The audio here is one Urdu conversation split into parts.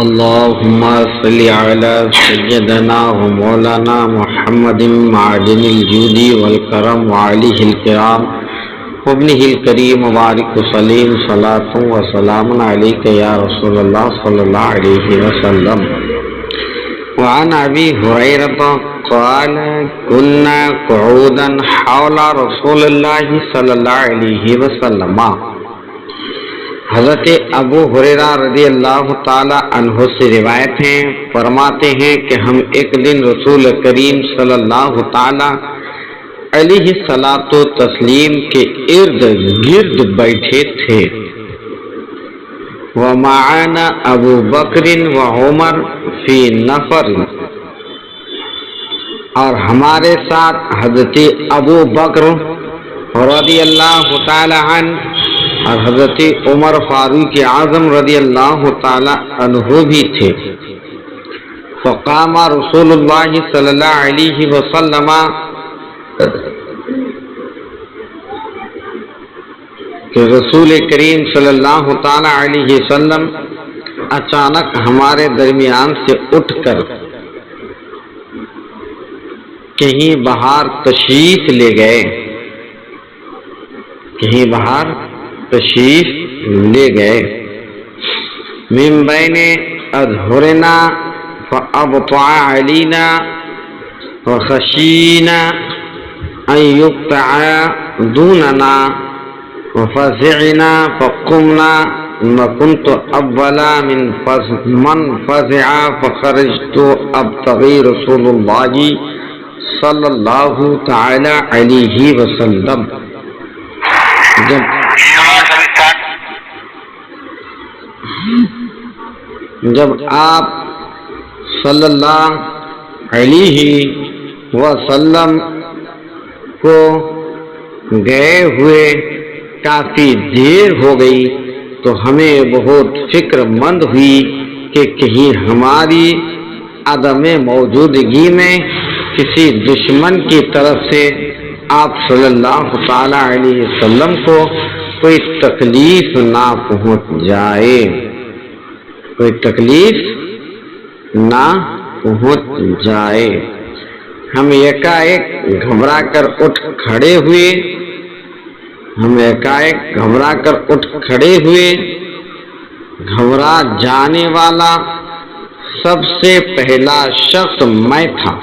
اللهم صل على سيدنا ومولانا محمد معدن الجود والكرم وعليه الكرام وابنه الكريم وبارك وسلم صلاة وسلام عليك يا رسول الله صلى الله عليه وسلم. وعن أبي هريرة قال كنا قعودا حول رسول الله صلى الله عليه وسلم. حضرت ابو ہریرہ رضی اللہ تعالی عنہ سے روایت ہے، فرماتے ہیں کہ ہم ایک دن رسول کریم صلی اللہ تعالی علیہ الصلاۃ والتسلیم کے ارد گرد بیٹھے تھے. ومعنا ابو بکر و عمر فی نفر، اور ہمارے ساتھ حضرت ابو بکر رضی اللہ تعالی عنہ اور حضرت عمر فاروق اعظم رضی اللہ تعالی عنہ بھی تھے. فقام رسول اللہ صلی اللہ علیہ وسلم، کہ رسول کریم صلی اللہ تعالی علیہ وسلم اچانک ہمارے درمیان سے اٹھ کر کہیں باہر تشریف لے گئے، کہیں باہر تشریف لے گئے. من بین اظہرنا فابطع علینا وخشینا ان یقطع دوننا وفزعنا فقمنا وكنت اولا من فزع فخرجت ابتغی رسول اللہ صلی اللہ تعالی علیہ وسلم. جب آپ صلی اللہ علیہ وسلم کو گئے ہوئے کافی دیر ہو گئی تو ہمیں بہت فکر مند ہوئی کہ کہیں ہماری عدم موجودگی میں کسی دشمن کی طرف سے آپ صلی اللہ تعالی علیہ وسلم کو کوئی تکلیف نہ پہنچ جائے، کوئی تکلیف نہ پہنچ جائے. ہم یکایک گھبرا کر اٹھ کھڑے ہوئے. گھبرا جانے والا سب سے پہلا شخص میں تھا،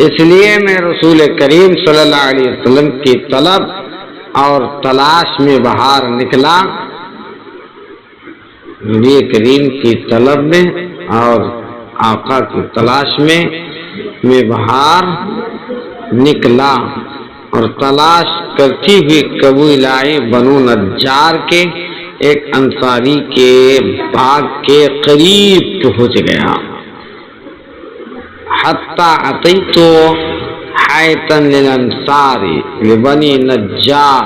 اس لیے میں رسول کریم صلی اللہ علیہ وسلم کی طلب اور تلاش میں باہر نکلا. نبی کریم کی طلب میں اور آقا کی تلاش میں باہر نکلا اور تلاش کرتی ہوئی قبیلہ بنو نجار کے ایک انصاری کے باغ کے قریب پہنچ گیا. حتی اتیت حیتا للانصار لبنی نجار،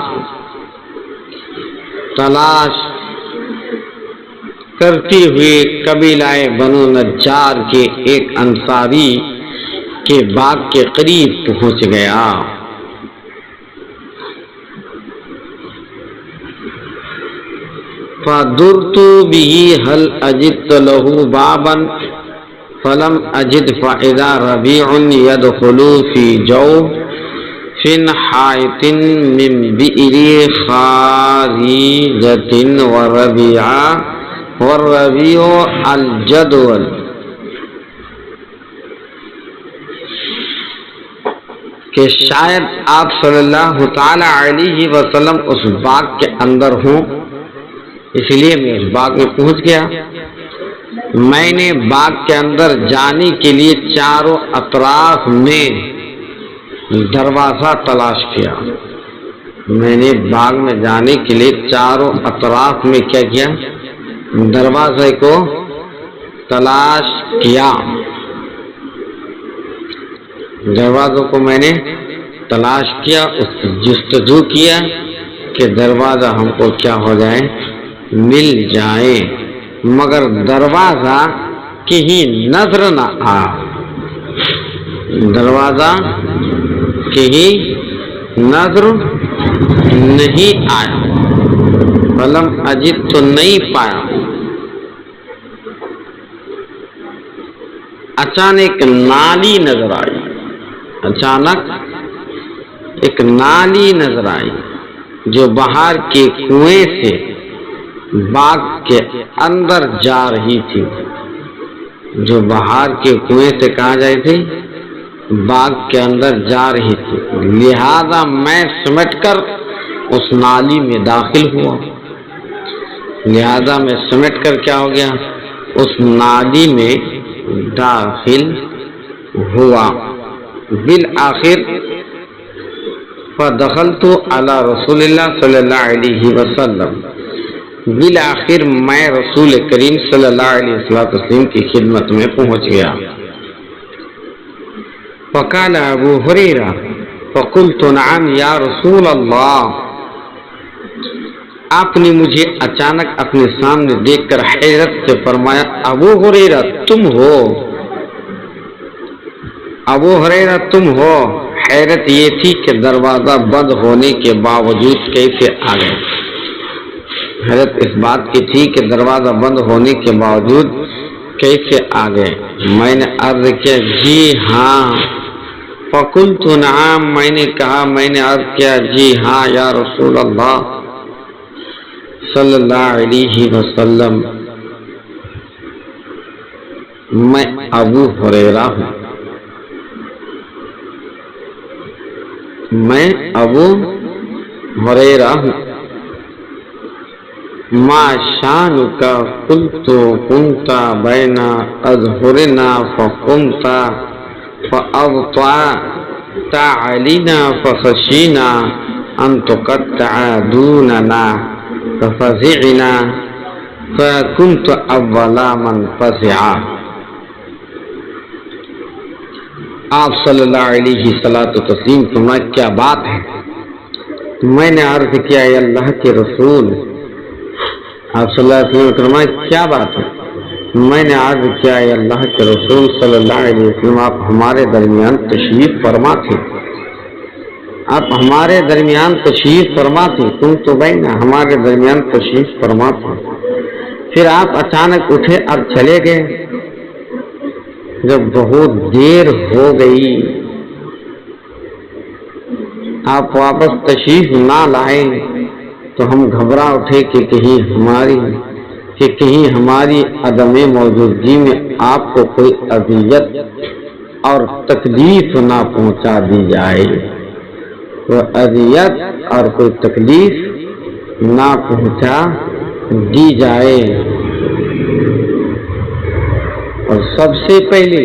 تلاش کرتی ہوئی قبیلہ بنو نجار کے ایک انصاری کے باغ کے قریب پہنچ گیا. فدرت به هل اجدت له بابا فلم اجد فاذا ربيع يدخل في جوف حائط من بئر خارجة والربيع الجدول. کہ شاید آپ صلی اللہ تعالی علیہ وسلم اس باغ کے اندر ہوں، اس لیے میں اس باغ میں پہنچ گیا. میں نے باغ کے اندر جانے کے لیے چاروں اطراف میں دروازہ تلاش کیا. میں نے باغ میں جانے کے لیے چاروں اطراف میں کیا کیا؟ دروازے کو تلاش کیا. دروازوں کو میں نے تلاش کیا، اس کی جستجو کیا کہ دروازہ ہم کو کیا ہو جائے، مل جائے، مگر دروازہ کہیں نظر نہ آیا. دروازہ کہیں نظر نہیں آیا، فلم اجد تو نہیں پایا، اچانک نالی نظر آئی، اچانک ایک نالی نظر آئی جو باہر کے کنویں سے باغ کے اندر جا رہی تھی، جو باہر کے کنویں سے کہاں جائی تھی، باغ کے اندر جا رہی تھی، لہذا میں سمٹ کر اس نالی میں داخل ہوا، لہذا میں سمٹ کر کیا ہو گیا، اس نالی میں داخل ہوا۔ بالآخر فدخلت علی رسول اللہ صلی اللہ علیہ وسلم، بالآخر میں رسول کریم صلی اللہ علیہ وسلم کی خدمت میں پہنچ گیا۔ فقال ابو ہریرہ فقلت نعم یا رسول اللہ، آپ نے مجھے اچانک اپنے سامنے دیکھ کر حیرت سے فرمایا، ابو ہریرہ تم ہو، ابو ہریرہ تم ہو۔ حیرت یہ تھی کہ دروازہ بند ہونے کے باوجود کیسے آ گئے، حیرت اس بات کی تھی کہ دروازہ بند ہونے کے باوجود کیسے آ گئے۔ میں نے عرض کیا جی ہاں، فقلت نعم، میں نے کہا، میں نے عرض کیا جی ہاں یا رسول اللہ صلی اللہ علیہ وسلم، میں ابو ہریرہ ہوں، میں ابو ہریرہ ہوں۔ ما شانک قلت كنت بین اظہرنا فقمت فأبطأت علينا فخشينا ان تقطع دوننا ففزعنا فكنت اول من فزع۔ آپ صلی اللہ علیہ وسلم فرمایا کیا بات ہے؟ میں نے عرض کیا اے اللہ کے رسول، آپ صلی اللہ علیہ وسلم فرمایا کیا بات ہے؟ میں نے عرض کیا اے اللہ کے رسول صلی اللہ علیہ وسلم، آپ ہمارے درمیان تشریف فرما تھے، آپ ہمارے درمیان تشریف فرما تھے، تم تو بہن ہمارے درمیان تشریف فرما تھے، پھر آپ اچانک اٹھے اور چلے گئے۔ جب بہت دیر ہو گئی آپ واپس تشریف نہ لائے تو ہم گھبرا اٹھے کہ کہیں ہماری عدم موجودگی میں آپ کو کوئی اذیت اور تکلیف نہ پہنچا دی جائے، کوئی اذیت اور کوئی تکلیف نہ پہنچا دی جائے۔ اور سب سے پہلے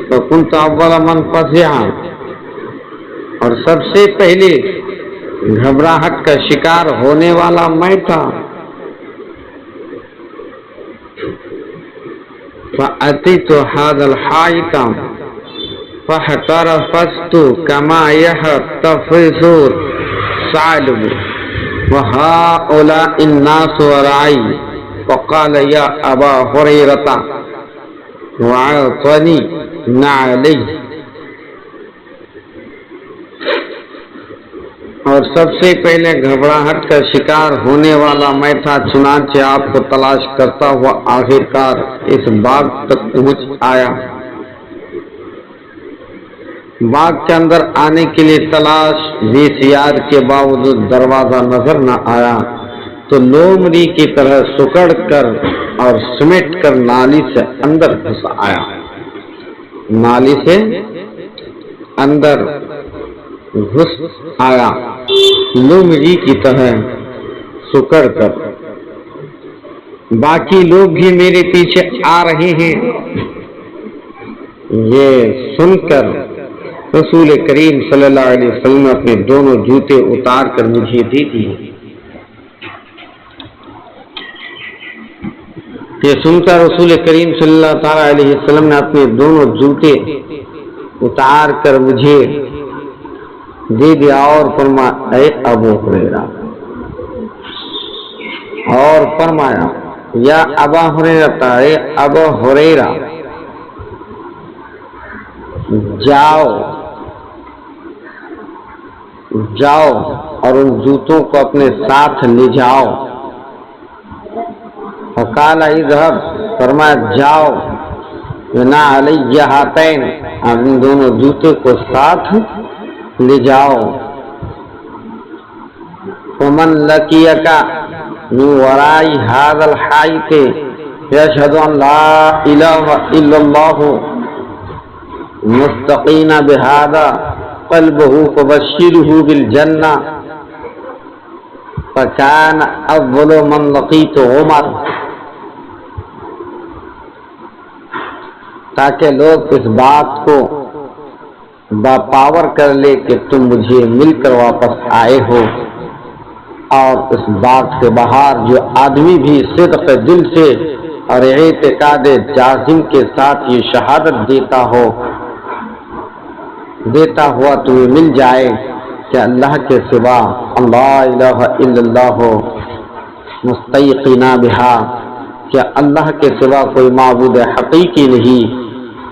فَكُنْتَ أَوَّلَ مَنْ فَزِعَ، اور سب سے پہلے گھبراہٹ کا شکار ہونے والا میں تھا۔ فَأَتَيْتُ هَذَا الْحَائِطَ فَاحْتَرَفْتُ كَمَا يَحْتَرِفُ الثَّعْلَبُ وَهَؤُلَاءِ النَّاسُ وَرَائِي، فَقَالَ يَا أَبَا هُرَيْرَةَ وَأَعْطَانِي نَعْلَيْهِ۔ اور سب سے پہلے گھبراہٹ کا شکار ہونے والا میں تھا، چنانچہ آپ کو تلاش کرتا ہوا آخرکار اس باغ تک پہنچ آیا۔ باغ کے اندر آنے کے لیے تلاش ویسیار کے باوجود دروازہ نظر نہ آیا تو لومڑی کی طرح سکڑ کر اور سمیٹ کر نالی سے اندر گھس آیا، نالی سے اندر گھس آیا لومڑی کی طرح سکڑ کر۔ باقی لوگ بھی میرے پیچھے آ رہے ہیں۔ یہ سن کر رسول کریم صلی اللہ علیہ وسلم نے اپنے دونوں جوتے اتار کر مجھے دے دیے۔ یہ سن کر رسول کریم صلی اللہ تعالی علیہ وسلم نے اپنے دونوں جوتے اتار کر مجھے دے دیا اور فرمایا اے ابو ہریرہ، اور فرمایا یا ابا ہریرہ، اے ابو ہریرہ، جاؤ اور ان جوتوں کو اپنے ساتھ لے جاؤ۔ فقال اذهب، فرمایا جاؤ، بنا علی ہاتین، ان دونوں جوتے کو ساتھ لے جاؤ۔ فمن لقیک من وراء هذا الحائط یشهد ان لا الہ الا اللہ مستقین بهذا قلبه فبشره بالجنہ۔ فکان اول من لقیت عمر، تاکہ لوگ اس بات کو باپاور کر لے کہ تم مجھے مل کر واپس آئے ہو، اور اس بات سے باہر جو آدمی بھی صدق دل سے اور اعتقاد جازم کے ساتھ یہ شہادت دیتا ہوا تمہیں مل جائے کہ اللہ کے سوا لا الہ الا اللہ مستیقین بہا، کہ اللہ کے سوا کوئی معبود حقیقی نہیں،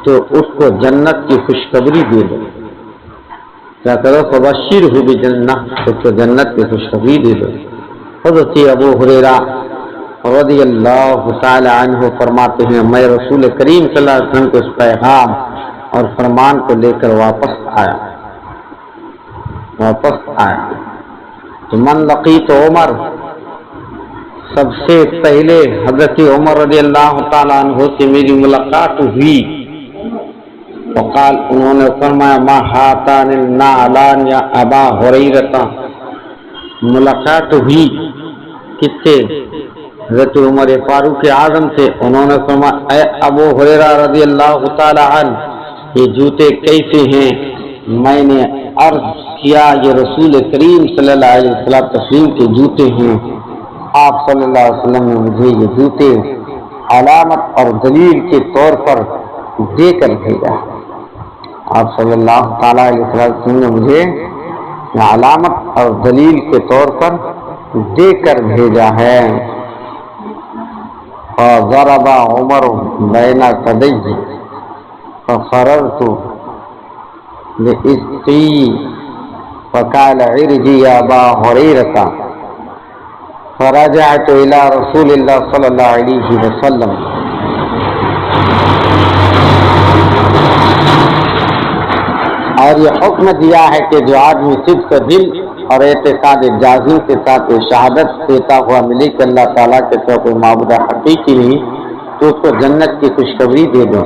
تو اس کو جنت کی خوشخبری دے دو۔ کیا کرو؟ فبشرہ بجنہ، اس کو جنت کی خوشخبری دے دو۔ حضرت ابو ہریرہ رضی اللہ تعالی عنہ فرماتے ہیں میں رسول کریم صلی اللہ علیہ وسلم کے اس پیغام اور فرمان کو لے کر واپس آیا۔ تو من لقیت عمر، سب سے پہلے حضرت عمر رضی اللہ تعالیٰ عنہ سے میری ملاقات ہوئی۔ وقال، انہوں نے فرمایا ما ہاتان النعلان یا ابا ہریرہ، ملاقات ہوئی کس سے؟ حضرت عمر فاروق اعظم سے۔ انہوں نے فرمایا اے ابو ہریرہ رضی اللہ تعالیٰ عنہ، یہ جوتے کیسے ہیں؟ میں نے عرض کیا یہ رسول کریم صلی اللہ علیہ وسلم کے جوتے ہیں۔ آپ صلی اللہ علیہ وسلم نے مجھے یہ جوتے علامت اور دلیل کے طور پر دے کر بھیجا۔ آپ صلی اللہ تعالیٰ علیہ وسلم نے مجھے علامت اور دلیل کے طور پر دے کر بھیجا ہے۔ فضرب عمر بین کدیہ ففررت بإسقی فقال ارجع یا ابا ہریرہ، فرجعت الى رسول اللہ صلی اللہ علیہ وسلم۔ اور یہ حکم دیا ہے کہ جو آدمی صدق دل اور اعتقاد جازم کے ساتھ شہادت دیتا ہوا ملے کہ اللہ تعالیٰ کے سوا کوئی معبود حقیقی نہیں، تو اس کو جنت کی خوشخبری دے دو۔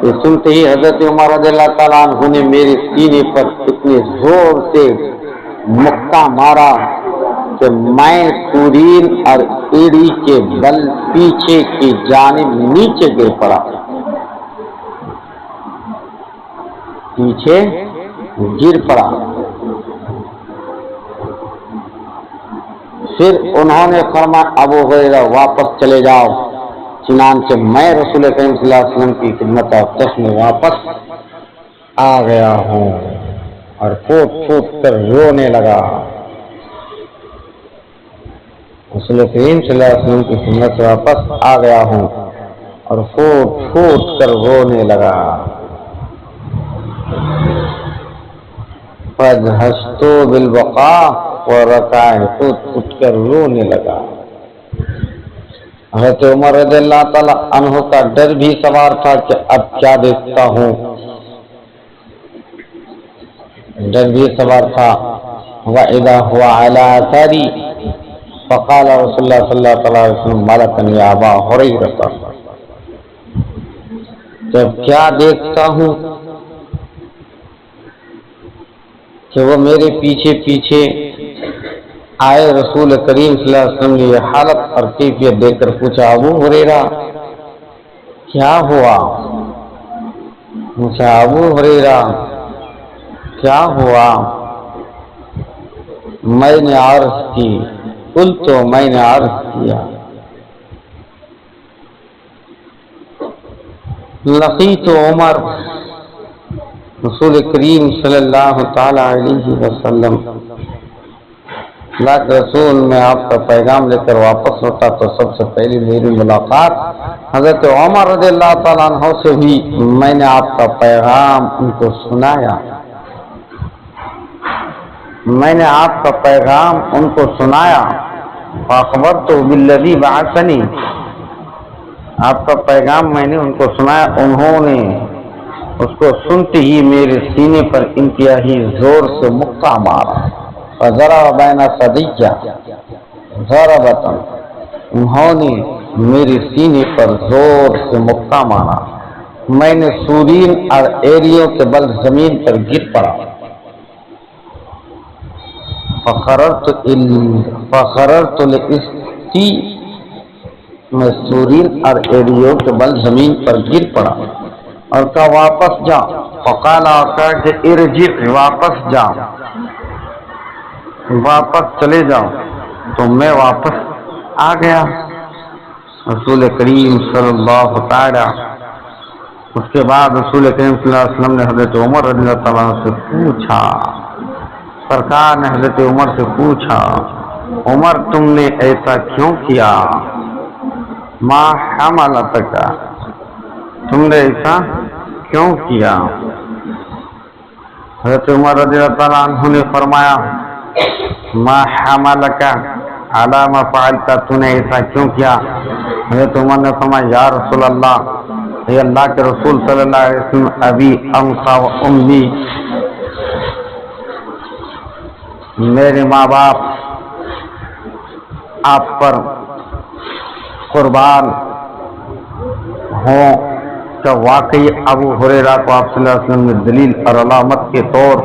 یہ سنتے ہی حضرت عمر رضی اللہ تعالیٰ عنہ نے میرے سینے پر اتنے زور سے مکہ مارا کہ میں سورین اور ایڑی کے بل پیچھے کی جانب نیچے گر پڑا، پیچھے گر پڑا۔ پھر انہوں نے فرمایا ابو ہریرہ واپس چلے جاؤ، چنانچہ میں رسول کریم صلی اللہ علیہ وسلم کی خدمت اقدس میں واپس آ گیا ہوں اور پھوٹ پھوٹ کر رونے لگا۔ رسول کریم صلی اللہ علیہ وسلم کی خدمت سے واپس آ گیا ہوں اور پھوٹ پھوٹ کر رونے لگا۔ فجہشت بالبقاء ورکع، پھوٹ پھوٹ کر رونے لگا۔ حضرت عمر رضی اللہ تعالی عنہ کا ڈر بھی سوار تھا کہ اب کیا دیکھتا ہوں، ڈر بھی سوار تھا۔ وَإِذَا هُوَ عَلَى أَثَرِي فقال رسول اللہ صلی اللہ علیہ وسلم ملکن یا ابا ہریرہ، جب کیا دیکھتا ہوں کہ وہ میرے پیچھے پیچھے آئے۔ رسول کریم صلی اللہ علیہ وسلم نے یہ حالت اور کیفیت دیکھ کر پوچھا ابو ہریرہ کیا ہوا؟ پوچھا ابو ہریرہ کیا ہوا؟ میں نے عرض کی، قلت، میں نے عرض کیا لقیت عمر، رسول کریم صلی اللہ تعالی علیہ وسلم، اللہ کے رسول میں آپ کا پیغام لے کر واپس ہوتا تو سب سے پہلی میری ملاقات حضرت عمر رضی اللہ تعالیٰ عنہ سے ہوئی۔ میں نے آپ کا پیغام ان کو سنایا میں نے آپ کا پیغام ان کو سنایا، فاخبرت بالذی بعثنی، آپ کا پیغام میں نے ان کو سنایا، انہوں نے اس کو سنتے ہی میرے سینے پر انتہائی زور سے مکہ مارا، فضرب بین صدیہ ضربۃ، انہوں نے میرے سینے پر زور سے مکہ مارا، میں نے سورین اور ایریوں کے بل زمین پر گر پڑا، فخررت لاستی، میں سورین اور ایریوں کے بل زمین پر گر پڑا اور کہا واپس جا، فقال، کہا کہ ارجع، واپس جا، واپس چلے جاؤ، تو میں واپس آ گیا۔ رسول کریم صلی اللہ تعالی، اس کے بعد رسول کریم صلی اللہ علیہ وسلم نے حضرت عمر رضی اللہ تعالیٰ عنہ سے پوچھا، سرکار نے حضرت عمر سے پوچھا، عمر تم نے ایسا کیوں کیا؟ ما حملتک، تم نے ایسا کیوں کیا؟ حضرت عمر رضی اللہ تعالیٰ عنہ نے فرمایا، ما حملک علی ما فعلت، تو نے ایسا کیوں کیا؟ حضرت عمر نے فرمایا، یا رسول اللہ، اے اللہ کے رسول صلی اللہ علیہ وسلم، ابی امسا و امی، میرے ماں باپ آپ پر قربان ہوں۔ کہ واقعی ابو ہریرہ کو آپ صلی اللہ علیہ وسلم نے دلیل اور علامت کے طور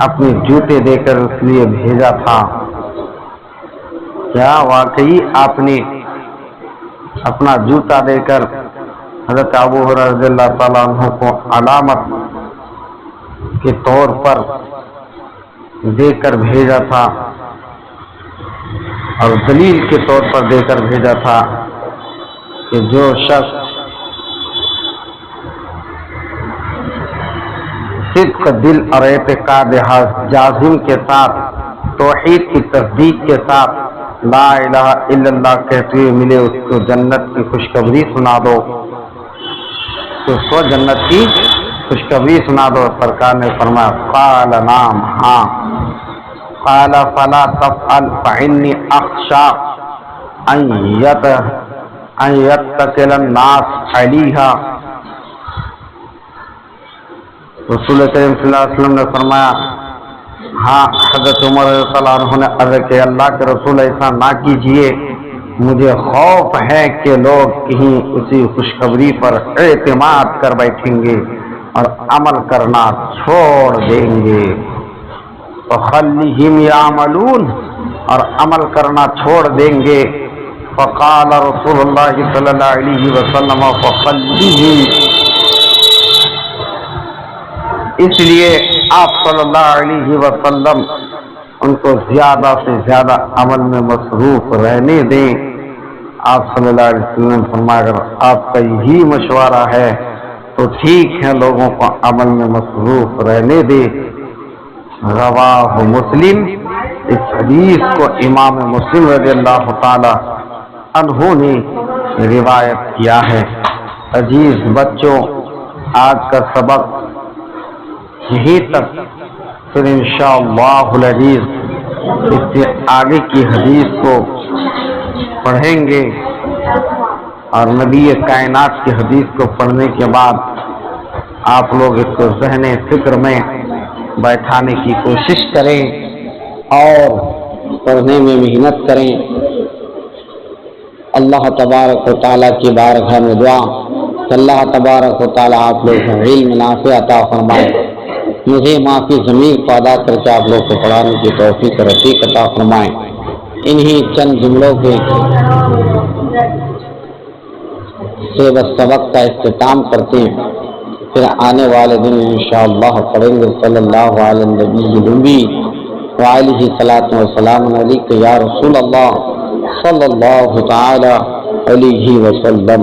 اپنے جوتے دے کر اس لیے بھیجا تھا، کیا واقعی آپ نے اپنا جوتا دے کر حضرت ابو ہریرہ رضی اللہ تعالیٰ عنہ کو علامت کے طور پر دے کر بھیجا تھا اور دلیل کے طور پر دے کر بھیجا تھا کہ جو شخص صدق دل اور اعتقاد جازم کے ساتھ توحید کی تصدیق کے ساتھ لا الہ الا اللہ کہتے ہوئے ملے، اس کو جنت کی خوشخبری سنا دو، اس کو جنت کی خوشخبری سنا دو۔ سرکار نے فرمایا، قال نعم، ہاں، قال فلا تفعل فإني أخشى أن يتكل الناس عليها۔ رسول کریم صلی اللہ علیہ وسلم نے فرمایا، ہاں، حضرت عمر رضی اللہ عنہ نے عرض کہ اللہ کے رسول ایسا نہ کیجئے، مجھے خوف ہے کہ لوگ کہیں اسی خوشخبری پر اعتماد کر بیٹھیں گے اور عمل کرنا چھوڑ دیں گے، فخلہم یعملون، اور عمل کرنا چھوڑ دیں گے۔ فقال رسول اللہ صلی اللہ علیہ وسلم، فخلہم، اس لیے آپ صلی اللہ علیہ وسلم ان کو زیادہ سے زیادہ عمل میں مصروف رہنے دیں۔ آپ صلی اللہ علیہ وسلم نے فرمایا، اگر آپ کا یہی مشورہ ہے تو ٹھیک ہے، لوگوں کو عمل میں مصروف رہنے دے۔ رواہ مسلم، اس حدیث کو امام مسلم رضی اللہ تعالی عنہ نے روایت کیا ہے۔ عزیز بچوں، آج کا سبق یہی تک، پھر انشاءاللہ العزیز اس سے آگے کی حدیث کو پڑھیں گے، اور نبی کائنات کی حدیث کو پڑھنے کے بعد آپ لوگ اس کو ذہن فکر میں بیٹھانے کی کوشش کریں اور پڑھنے میں محنت کریں۔ اللہ تبارک و تعالیٰ کی بارگاہ میں دعا کہ اللہ تبارک و تعالیٰ آپ لوگ کو علم نافع عطا فرمائے، مجھے معافی ضمیر کو ادا کر کے آپ لوگ کو پڑھانے کی توفیق رفیق عطا فرمائے۔ انہی چند جملوں کے سے بس سبق کا اختتام کرتے ہیں، پھر آنے والے دن انشاءاللہ پڑھیں گے صلی اللہ علیہ نبی النبی وعلیہ الصلاۃ والسلام علیک یا رسول اللہ صلی اللہ تعالی علیہ وسلم۔